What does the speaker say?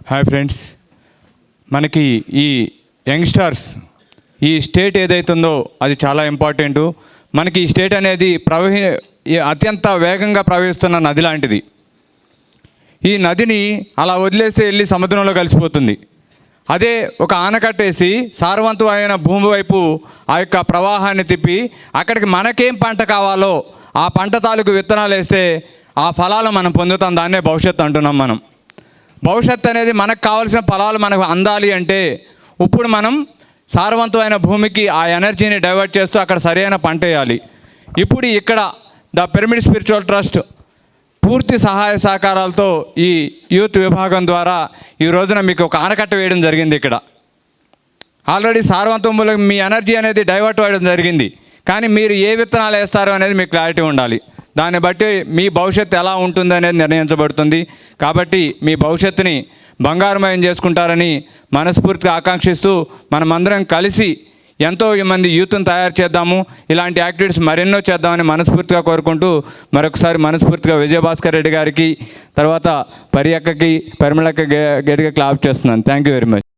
Hi friends, మనకి ఈ youngsters ఈ స్టేట్ ఏదైతుందో అది చాలా ఇంపార్టెంటు. మనకి ఈ స్టేట్ అనేది అత్యంత వేగంగా ప్రవహిస్తున్న నది లాంటిది. ఈ నదిని అలా వదిలేస్తే వెళ్ళి సముద్రంలో కలిసిపోతుంది. అదే ఒక ఆనకట్టేసి సారవంతమైన భూమి వైపు ఆ యొక్క ప్రవాహాన్ని తిప్పి అక్కడికి మనకేం పంట కావాలో ఆ పంట తాలూకు విత్తనాలు వేస్తే ఆ ఫలాలు మనం పొందుతాం. దాన్నే భవిష్యత్తు అంటున్నాం మనం. భవిష్యత్తు అనేది మనకు కావాల్సిన ఫలాలు మనకు అందాలి అంటే ఇప్పుడు మనం సారవంతమైన భూమికి ఆ ఎనర్జీని డైవర్ట్ చేస్తూ అక్కడ సరైన పంట వేయాలి. ఇప్పుడు ఇక్కడ ద పిరమిడ్ స్పిరిచువల్ ట్రస్ట్ పూర్తి సహాయ సహకారాలతో ఈ యూత్ విభాగం ద్వారా ఈ రోజున మీకు ఒక ఆనకట్ట వేయడం జరిగింది. ఇక్కడ ఆల్రెడీ సారవంతంలో మీ ఎనర్జీ అనేది డైవర్ట్ అవ్వడం జరిగింది. కానీ మీరు ఏ విత్తనాలు వేస్తారో అనేది మీకు క్లారిటీ ఉండాలి. దాన్ని బట్టి మీ భవిష్యత్తు ఎలా ఉంటుంది అనేది నిర్ణయించబడుతుంది. కాబట్టి మీ భవిష్యత్తుని బంగారుమయం చేసుకుంటారని మనస్ఫూర్తిగా ఆకాంక్షిస్తూ మనమందరం కలిసి ఎంతో మంది యూత్ని తయారు చేద్దాము. ఇలాంటి యాక్టివిటీస్ మరెన్నో చేద్దామని మనస్ఫూర్తిగా కోరుకుంటూ మరొకసారి మనస్ఫూర్తిగా విజయభాస్కర్ రెడ్డి గారికి, తర్వాత పరియక్కకి, పరిమళక్క గట్టిగా క్లాప్ చేస్తున్నాను. Thank you very much.